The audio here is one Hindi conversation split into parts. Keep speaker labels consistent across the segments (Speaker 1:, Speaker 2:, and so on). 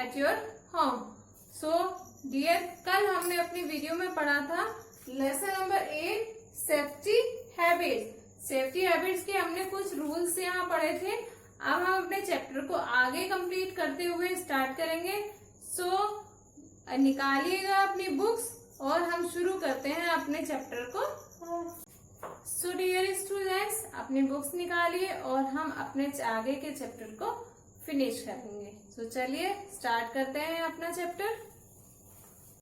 Speaker 1: Eight your home. So dear, कल हमने अपनी वीडियो में पढ़ा था lesson number 8 safety habits. Safety habits के हमने कुछ रूल्स यहाँ पढ़े थे। अब हम अपने चैप्टर को आगे कंप्लीट करते हुए स्टार्ट करेंगे। सो निकालिएगा अपनी बुक्स और हम शुरू करते हैं अपने चैप्टर को। सो डियर स्टूडेंट्स, अपनी बुक्स निकालिए और हम अपने आगे के चैप्टर को फिनिश करेंगे। सो चलिए स्टार्ट करते हैं अपना चैप्टर।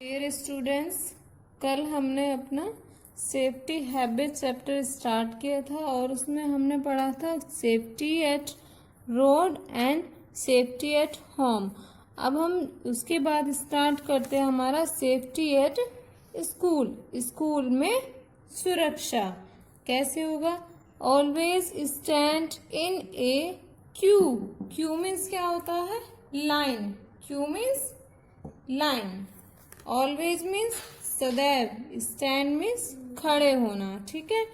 Speaker 1: डियर स्टूडेंट्स, कल हमने अपना सेफ्टी हैबिट चैप्टर स्टार्ट किया था और उसमें हमने पढ़ा था safety eight road and safety at home. अब हम उसके बाद स्टार्ट करते हैं हमारा सेफ्टी एट स्कूल। स्कूल में सुरक्षा कैसे होगा? Always stand in a Q. Q means क्या होता है? Line. Q means line. Always means सदैव। स्टैंड मीन्स खड़े होना। ठीक है,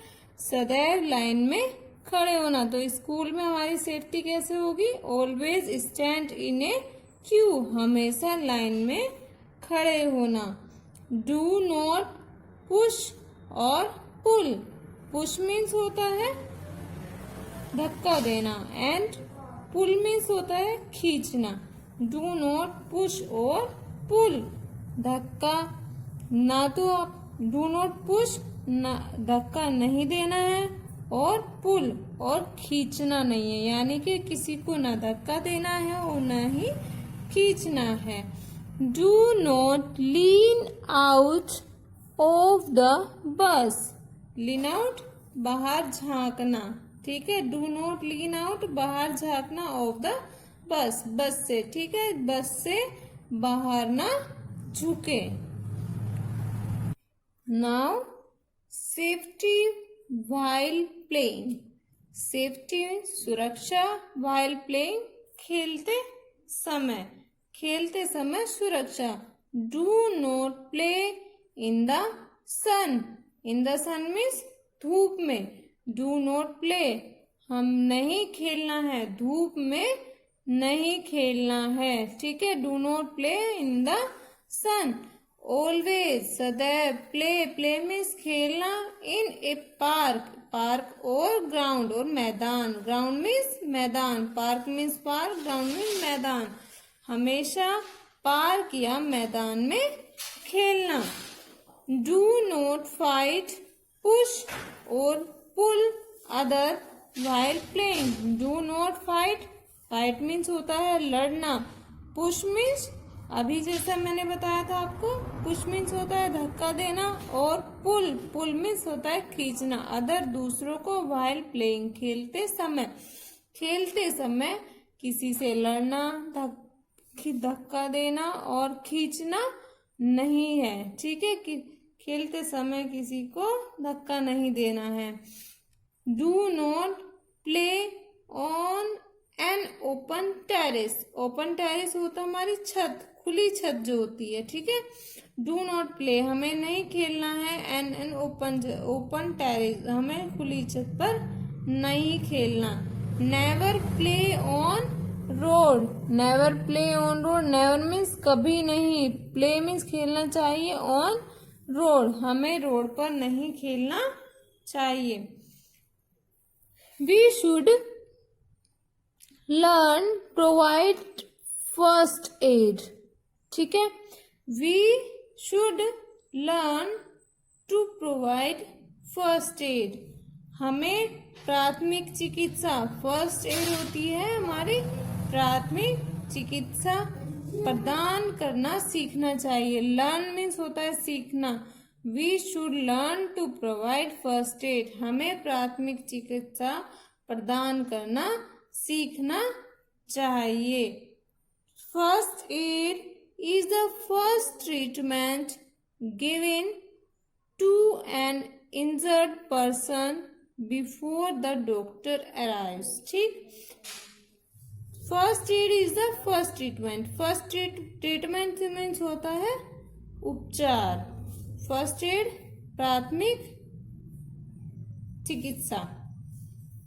Speaker 1: सदैव लाइन में खड़े होना। तो स्कूल में हमारी सेफ्टी कैसे होगी? Always stand in a queue, हमेशा लाइन में खड़े होना। डू नॉट पुश और पुल। पुश मीन्स होता है धक्का देना एंड पुल मीन्स होता है खींचना। डू नॉट पुश और पुल, धक्का ना तो आप डू नॉट पुश, धक्का नहीं देना है, और पुल और खींचना नहीं है, यानी कि किसी को ना धक्का देना है और ना ही खींचना है। Do not lean out of the bus. Lean out बाहर झांकना। ठीक है, डू नॉट लीन आउट बाहर झांकना ऑफ द बस, बस से। ठीक है, बस से बाहर ना झुके। Now safety while playing. Safety सुरक्षा, व्हाइल प्लेइंग खेलते समय। खेलते समय सुरक्षा। Do not play in the sun. In the sun means धूप में। डू नॉट प्ले, हम नहीं खेलना है, धूप में नहीं खेलना है। ठीक है, do not play in the sun. Always सदैव प्ले। प्ले मीन्स खेलना इन ए पार्क। पार्क और ग्राउंड और मैदान। ग्राउंड मीन्स मैदान, park means park, ground means मैदान। हमेशा पार्क या मैदान में खेलना। डू नॉट फाइट, पुश और pull other while playing. Do not fight, fight means होता है लड़ना। पुश मीन्स अभी जैसा मैंने बताया था आपको, पुश मीन्स होता है धक्का देना, और पुल, पुल मीन्स होता है खींचना। अदर दूसरों को, व्हाइल प्लेइंग खेलते समय। खेलते समय किसी से लड़ना, धक्का देना और खींचना नहीं है। ठीक है, खेलते समय किसी को धक्का नहीं देना है। Do not play on an open terrace. Open terrace होता है हमारी छत, खुली छत जो होती है। ठीक है, डू नॉट प्ले, हमें नहीं खेलना है एन ओपन टेरेस, हमें खुली छत पर नहीं खेलना। Never play on road. Never play on road, never means कभी नहीं, प्ले मीन्स खेलना चाहिए, ऑन रोड हमें रोड पर नहीं खेलना चाहिए। We should learn provide first aid. ठीक है, we should learn to provide first aid, हमें प्राथमिक चिकित्सा, फर्स्ट एड होती है हमारी प्राथमिक चिकित्सा, प्रदान करना सीखना चाहिए। लर्न मीन्स होता है सीखना। We should learn to provide first aid, हमें प्राथमिक चिकित्सा प्रदान करना सीखना चाहिए। First aid is the first treatment given to an injured person before the doctor arrives. ठीक, first aid is the first treatment. First treatment means होता है उपचार। फर्स्ट एड प्राथमिक चिकित्सा।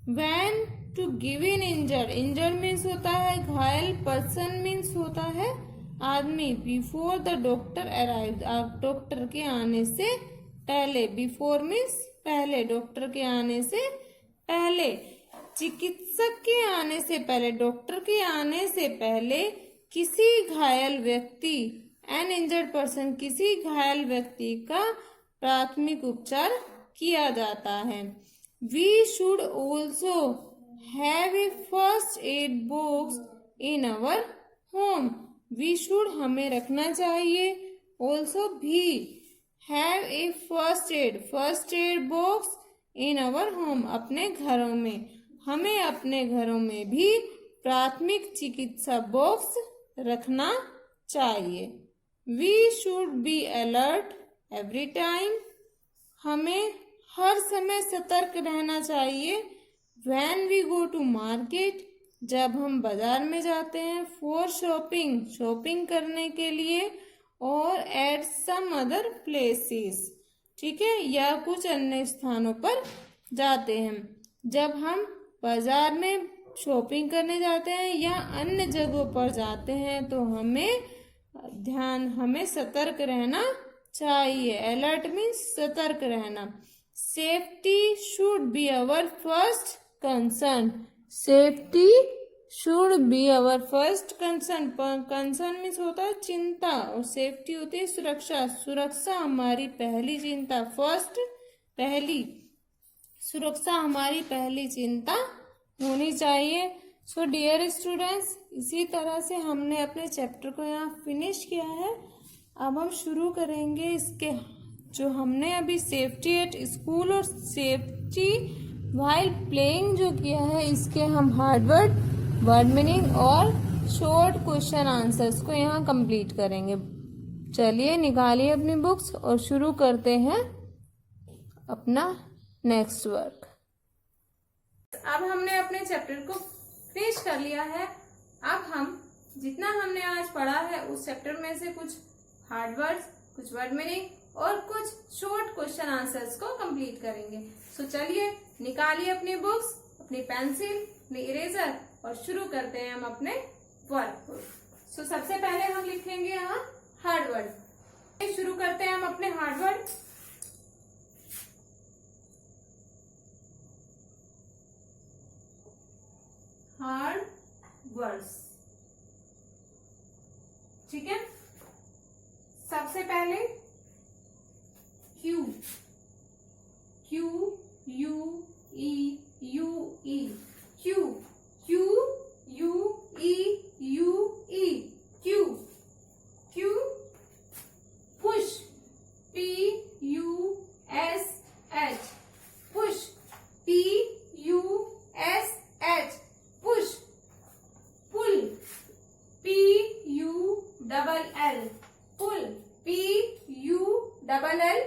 Speaker 1: When to give in injured, injured means होता है घायल, पर्सन मीन्स होता है आदमी, before the doctor arrive, doctor के आने से पहले, बिफोर मीन्स पहले, डॉक्टर के आने से पहले, चिकित्सक के आने से पहले, डॉक्टर के आने से पहले किसी घायल व्यक्ति, एन इंजर्ड पर्सन, किसी घायल व्यक्ति का प्राथमिक उपचार किया जाता है। We should also have a first aid box in our home. We should, हमें रखना चाहिए, ऑल्सो भी, have a first aid box in our home, अपने घरों में, हमें अपने घरों में भी प्राथमिक चिकित्सा बॉक्स रखना चाहिए। We should be alert every time, हमें हर समय सतर्क रहना चाहिए। When we go to market, जब हम बाजार में जाते हैं। फॉर शॉपिंग, शॉपिंग करने के लिए। और एट सम अदर प्लेसेस, ठीक है, या कुछ अन्य स्थानों पर जाते हैं। जब हम बाजार में शॉपिंग करने जाते हैं या अन्य जगहों पर जाते हैं तो हमें सतर्क रहना चाहिए। अलर्ट मीन्स सतर्क रहना। Safety should be our first concern, safety should be our first concern. Concern means होता है चिंता और सेफ्टी होती है सुरक्षा। सुरक्षा हमारी पहली चिंता, फर्स्ट पहली, सुरक्षा हमारी पहली चिंता होनी चाहिए। सो डियर स्टूडेंट्स, इसी तरह से हमने अपने चैप्टर को यहाँ फिनिश किया है। अब हम शुरू करेंगे इसके, जो हमने अभी सेफ्टी एट स्कूल और सेफ्टी व्हाइल प्लेइंग जो किया है, इसके हम हार्ड वर्ड मीनिंग और शॉर्ट क्वेश्चन आंसर्स को यहाँ कंप्लीट करेंगे। चलिए निकालिए अपनी बुक्स और शुरू करते हैं अपना नेक्स्ट वर्क। अब हमने अपने चैप्टर को फिनिश कर लिया है। अब हम जितना हमने आज पढ़ा है उस चैप्टर में से कुछ हार्ड वर्ड्स, कुछ वर्ड मीनिंग और कुछ शॉर्ट क्वेश्चन आंसर्स को कंप्लीट करेंगे। सो चलिए निकालिए अपनी बुक्स, अपनी पेंसिल, अपनी इरेजर और शुरू करते हैं हम अपने वर्क को। सो सबसे पहले हम लिखेंगे यहाँ हार्ड वर्ड। शुरू करते हैं हम अपने हार्ड वर्ड। हार्ड वर्ड्स, ठीक है। सबसे पहले queue, Q U E U E, queue, Q U E U E, queue. Queue. Push, P U S H, push, P U S H, push. Pull, P U double L, pull, P U double L,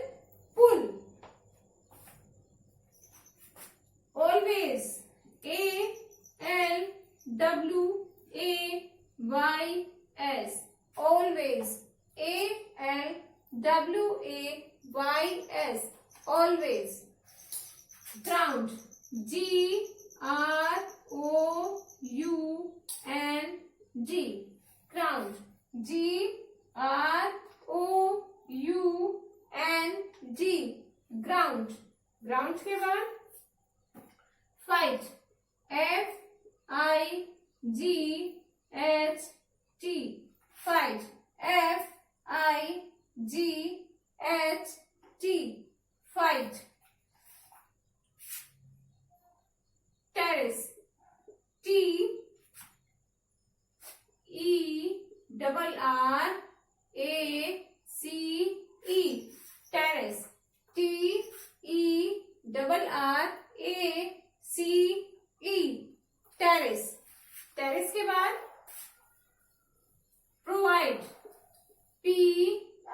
Speaker 1: pull. Always, A L W A Y S, always, A L W A Y S, always. Ground, G R O U N G, ground, G R O U N G, ground. Ground के बाद fight, F I G H T, fight, F I G H T, fight. Terrace, T E double R A C E, terrace, T E double R A C E, terrace. Terrace के बाद provide, P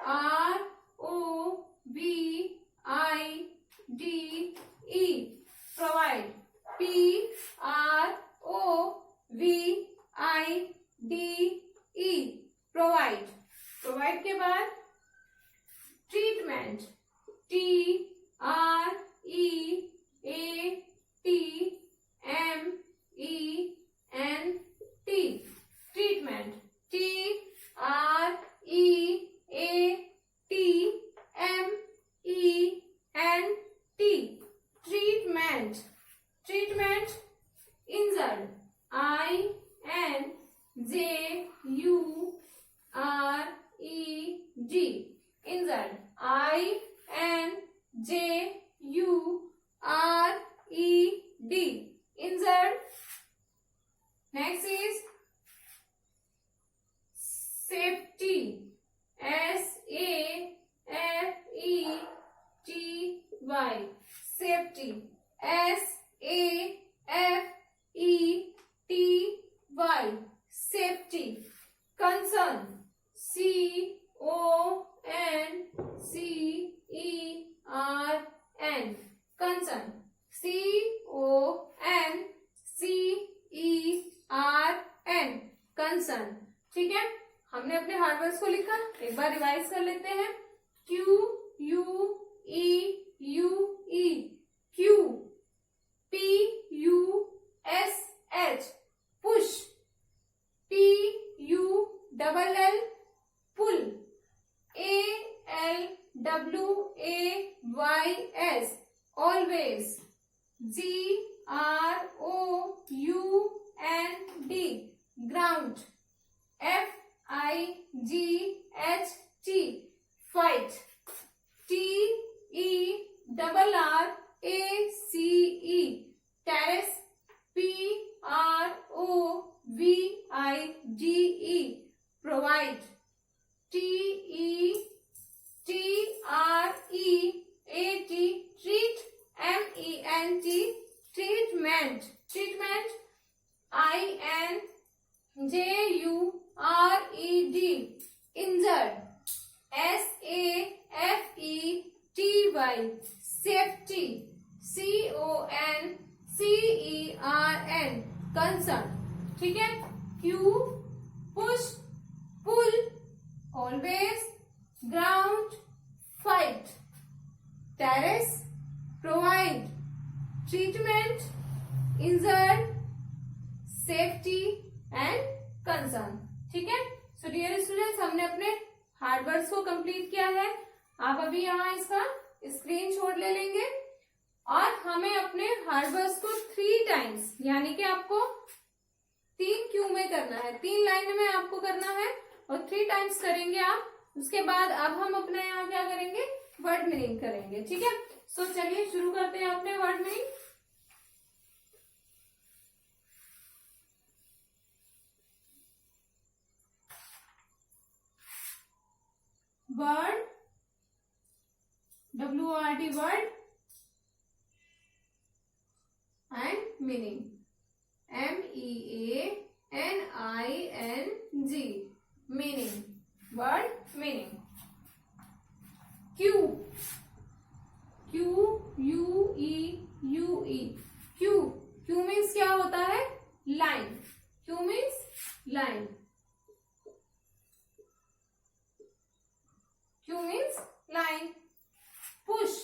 Speaker 1: R O B I D E, provide, P R O V I D E, provide. Provide के बाद treatment, T R E A T M E N T, treatment, T treatment, treatment, treatment, injured, injured, injured, injured. Next is safety, safety, safety, safety, safety. Concern, concern, concern, concern, concern. ठीक है, हमने अपने हार्ड वर्ड्स को लिखा, एक बार रिवाइज कर लेते हैं. QUEUE, Q, PUSH, push, PULL, pull, ALWAYS, always, GROUND, ground, FIGHT, fight, TERRACE, terrace, PROVIDE, provide, TETREAT, treat, MENT, treatment, treatment, INJURED, injured, SAFETY, safety, CONCERN, concern. ठीक है, Q, push, pull, always, ground, fight, terrace, provide, treatment, injured, safety and concern. ठीक है, सो डियर स्टूडेंट्स, हमने अपने हार्ड वर्ड्स को कंप्लीट किया है. आप अभी यहाँ इसका स्क्रीनशॉट ले लेंगे और हमें अपने हार्ड वर्ड्स को 3 टाइम्स, यानी कि आपको 3 क्यू में करना है, 3 लाइन में आपको करना है और 3 टाइम्स करेंगे आप. उसके बाद अब हम अपना यहाँ क्या करेंगे, वर्ड मीनिंग करेंगे. ठीक है, सो चलिए शुरू करते हैं अपने word meaning. Word, WORD, word and meaning, MEANING, meaning, word meaning. Q, QUEUE, Q, Q means क्या होता है, line. Q means line. Q means line. Push,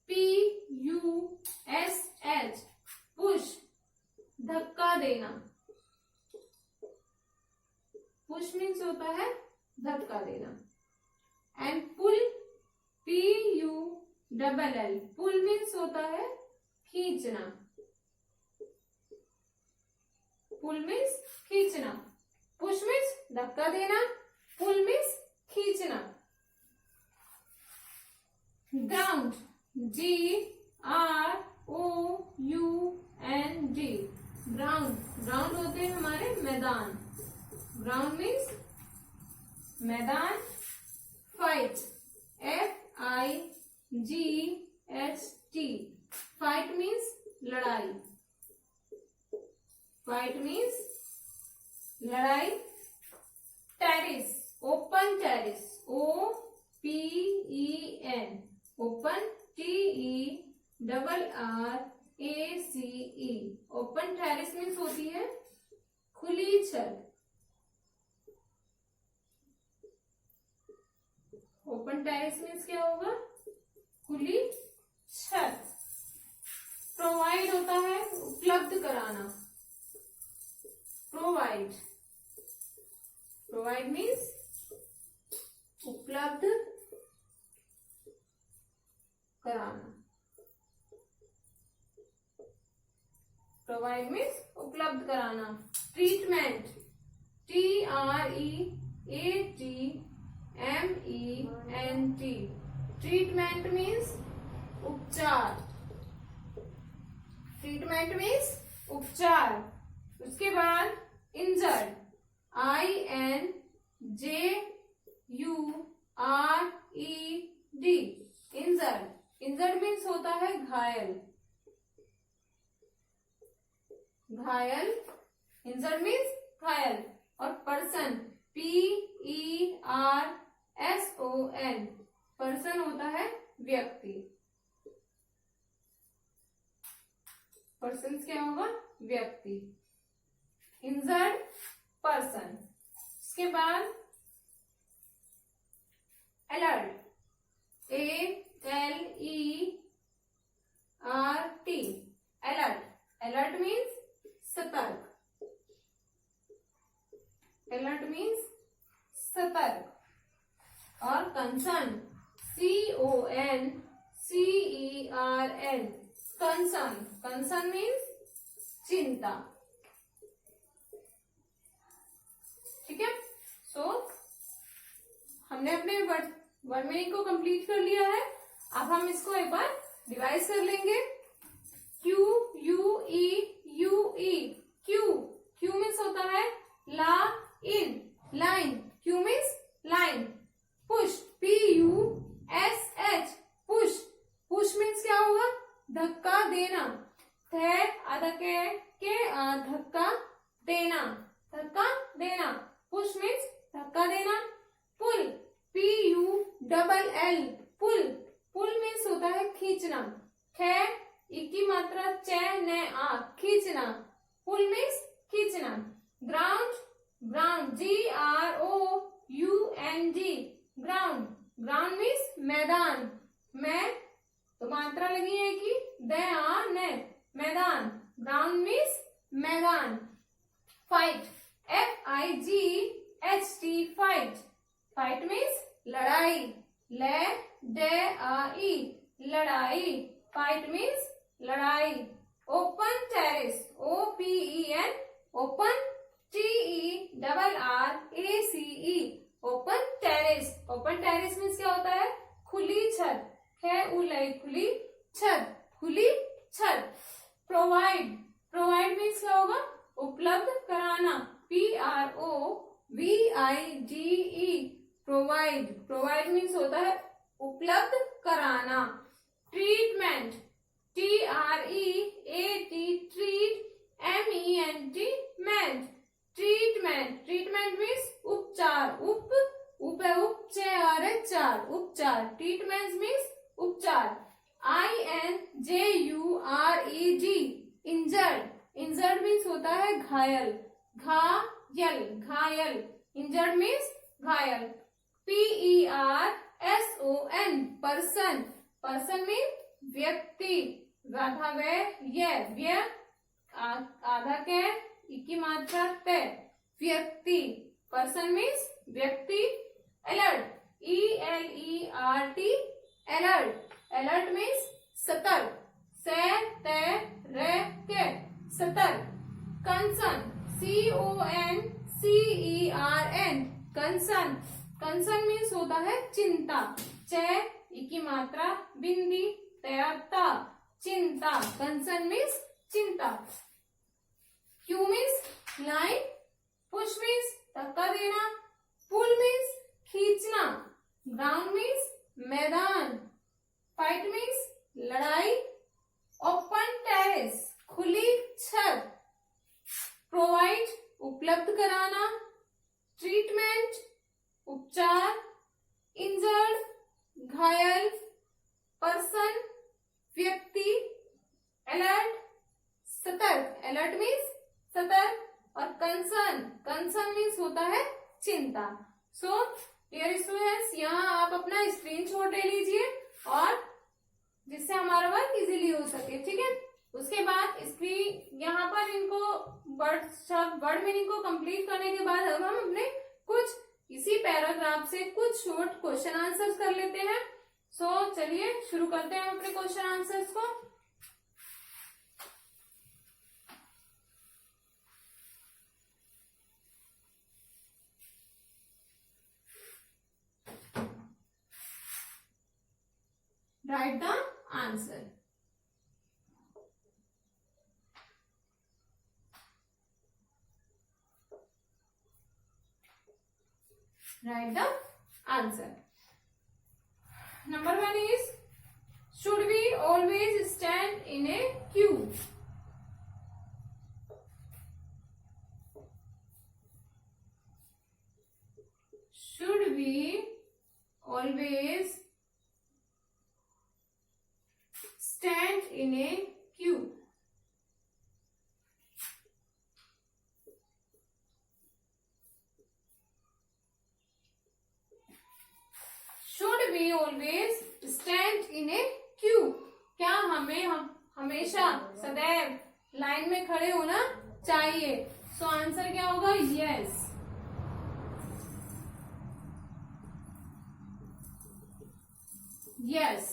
Speaker 1: PUSH, push, धक्का देना. Push means होता है धक्का देना. And pull, PULL, pull means होता है खींचना. Pull means खींचना. Push means धक्का देना. Pull means खींचना. Ground, GROUND, ground. ग्राउंड होते हैं हमारे मैदान. ग्राउंड मीन्स मैदान. फाइट, FIGHT, फाइट मीन्स लड़ाई. फाइट मीन्स लड़ाई. Terrace, open terrace, OPEN, open, TERRACE, open terrace means होती है खुली छत. ओपन टेरिस मीन्स क्या होगा, खुली छत. प्रोवाइड होता है उपलब्ध कराना. प्रोवाइड, प्रोवाइड मीन्स उपलब्ध कराना, प्रोवाइड मीन्स उपलब्ध कराना। ट्रीटमेंट, TREATMENT, ट्रीटमेंट मीन्स उपचार, ट्रीटमेंट मीन्स उपचार। उसके बाद injured, INJURED, injured, injured means होता है घायल, घायल, इंजर्ड मीन्स घायल। और पर्सन, PERSON, पर्सन होता है व्यक्ति, पर्सन क्या होगा, व्यक्ति, इंजर्ड पर्सन। उसके बाद alert, ALERT, alert, alert means सतर्क, अलर्ट मीन्स सतर्क। और concern, CONCERN, concern, concern means चिंता। ठीक है, सो हमने अपने वर्ड मीनिंग को कंप्लीट कर लिया है। अब हम इसको एक बार डिवाइड कर लेंगे। QUEUE, क्यू, क्यू मीन्स होता है line, line, Q means line. Push, PUSH, push, push means क्या होगा, धक्का देना। आधा के धक्का देना, धक्का देना, पुश मीन्स धक्का देना। पुल, PULL, पुल, पुल मीन्स होता है खींचना। की मात्रा खींचना, पुल मीन्स खींचना। Ground, ground, GROUND, ground, ground means मैदान। मैं तो मात्रा लगी है कि मैदान, ग्राउंड मीन्स मैदान। Fight, FIGHT, fight, fight means लड़ाई। लड़ाई, फाइट मीन्स लड़ाई। Open terrace, OPEN, open, TERRACE, open terrace. Open terrace means क्या होता है, खुली छत। खुली छत, खुली छत। प्रोवाइड, प्रोवाइड मीन्स क्या होगा, उपलब्ध कराना। PROVIDE, प्रोवाइड, प्रोवाइड मीन्स होता है उपलब्ध कराना। ट्रीटमेंट, TREAT, ट्रीट, MENT, मेंट, ट्रीटमेंट, ट्रीटमेंट मीन्स उपचार। उपचार, उपचार, ट्रीटमेंट मीन्स उपचार। INJURED, इंजर्ड, इंजर्ड मीन्स होता है घायल, घायल, इंजर्ड मीन्स घायल। PERSON, पर्सन, पर्सन मीन्स व्यक्ति। आधा की मात्रा व्यक्ति, पर्सन मीन्स व्यक्ति। Alert, ELERT, alert, alert means सतर्क, सतर्क। Concern, CONCERN, concern, concern means होता है चिंता। की मात्रा बिंदी, चिंता, कंसर्न मीन्स चिंता। Q means line, push means धक्का देना, पुल मीन्स खींचना, ग्राउंड मीन्स मैदान, फाइट मीन्स लड़ाई, ओपन टेरेस, खुली छत, प्रोवाइड, उपलब्ध कराना, ट्रीटमेंट, उपचार, इंजर्ड, घायल, पर्सन, व्यक्ति, अलर्ट, सतर्क, अलर्ट मीन्स सतर्क। और कंसर्न, कंसर्न मीन्स होता है चिंता। सो डियर स्टूडेंट्स, यहाँ आप अपना स्क्रीनशॉट ले लीजिए और जिससे हमारा वर्क इजीली हो सके। ठीक है, उसके बाद स्क्रीन यहाँ पर इनको वर्ड मीनिंग को कंप्लीट करने के बाद अब हम अपने कुछ इसी पैराग्राफ से कुछ शॉर्ट क्वेश्चन आंसर्स कर लेते हैं। सो चलिए शुरू करते हैं अपने क्वेश्चन आंसर्स को। Write the answer. Write the answer. Number 1 is, should we always stand in a queue? Should we always stand in a queue? Should we always stand in a queue? क्या हमें हमेशा सदैव लाइन में खड़े होना चाहिए? सो आंसर क्या होगा? Yes. Yes,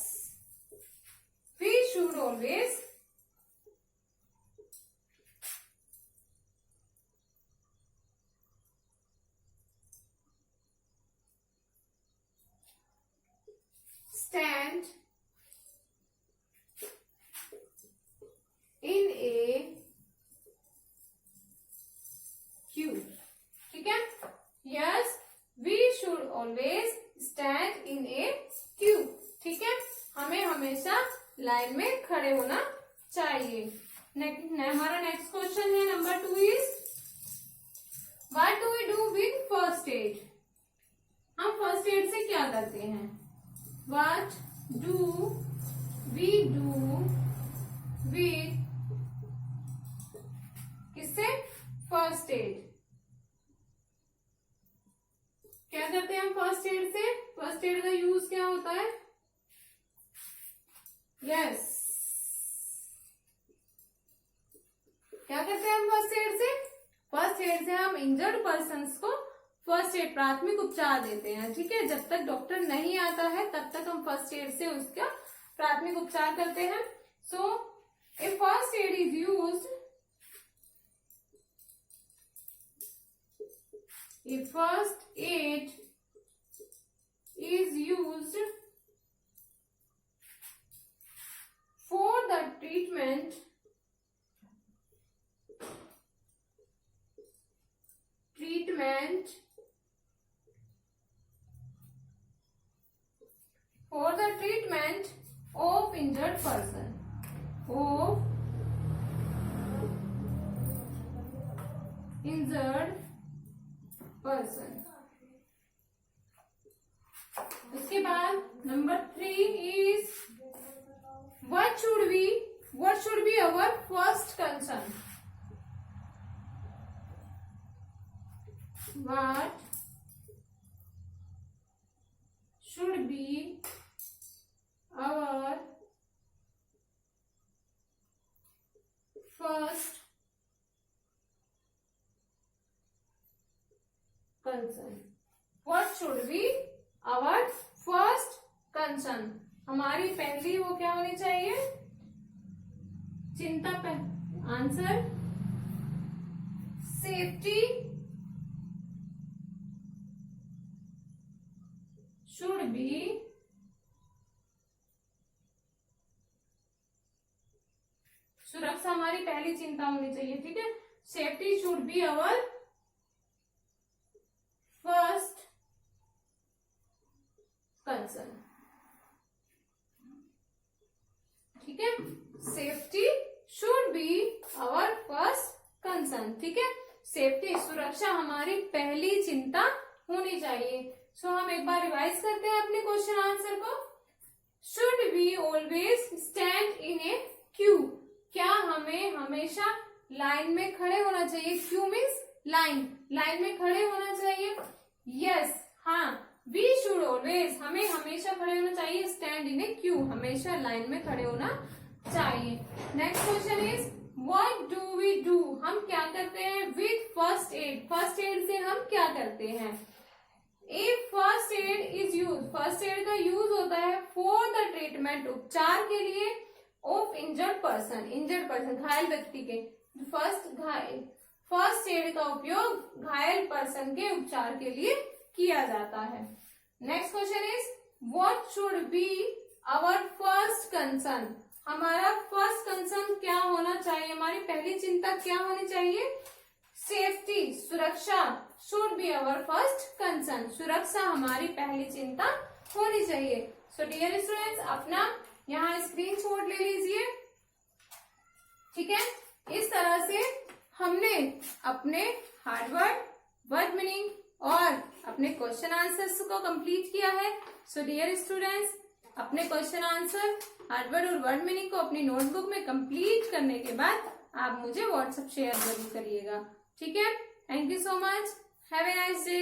Speaker 1: we should always stand in a queue. ठीक है? Yes, we should always stand in a queue. ठीक है? हमें हमेशा लाइन में खड़े होना चाहिए। हमारा नेक्स्ट क्वेश्चन है नंबर 2 is, what do we do with first aid? हम फर्स्ट एड से क्या करते हैं? What do we do with किससे? First aid. क्या करते हैं हम फर्स्ट एड से? फर्स्ट एड का यूज क्या होता है? यस, क्या करते हैं हम फर्स्ट एड से? फर्स्ट एड से हम इंजर्ड पर्सन्स को फर्स्ट एड प्राथमिक उपचार देते हैं। ठीक है? जब तक डॉक्टर नहीं आता है तब तक हम फर्स्ट एड से उसका प्राथमिक उपचार करते हैं। So if first aid is used, if first aid is used for the treatment of injured person, of injured person। उसके बाद number 3 is, what should be our first concern? What should be our first concern? What should be our first concern? हमारी पहली वो क्या होनी चाहिए? चिंता। आंसर सेफ्टी शुड बी सुरक्षा हमारी पहली चिंता होनी चाहिए। ठीक है? Safety should be our first concern. ठीक है? Safety should be our first concern. ठीक है? सेफ्टी सुरक्षा हमारी पहली चिंता होनी चाहिए। सो हम एक बार रिवाइज करते हैं अपने क्वेश्चन आंसर को। Should we always stand in a queue? क्या हमें हमेशा लाइन में खड़े होना चाहिए? क्यू मीन्स लाइन में खड़े होना चाहिए। यस, हाँ, वी शुड ऑलवेज, हमें हमेशा खड़े होना चाहिए। स्टैंड इन ए क्यू, हमेशा लाइन में खड़े होना चाहिए। Next question is, what do we do, हम क्या करते हैं with first aid, first aid से हम क्या करते हैं। If first aid is use, first aid का यूज होता है फॉर द ट्रीटमेंट, उपचार के लिए, of injured person, injured person घायल व्यक्ति के, फर्स्ट एड का उपयोग घायल पर्सन के उपचार के लिए किया जाता है। Next question is what should be our first concern, हमारा फर्स्ट कंसर्न क्या होना चाहिए, हमारी पहली चिंता क्या होनी चाहिए। सेफ्टी, सुरक्षा, should be our first concern, सुरक्षा हमारी पहली चिंता होनी चाहिए। सो डियर स्टूडेंट्स, अपना यहाँ स्क्रीनशॉट ले लीजिए, ठीक है। इस तरह से हमने अपने हार्डवर्ड, वर्ड मीनिंग और अपने क्वेश्चन आंसर्स को कंप्लीट किया है। सो डियर स्टूडेंट्स, अपने क्वेश्चन आंसर, हार्डवर्ड और वर्ड मीनिंग को अपनी नोटबुक में कंप्लीट करने के बाद आप मुझे व्हाट्सएप शेयर जरूर करिएगा, ठीक है। Thank you so much, have a nice day.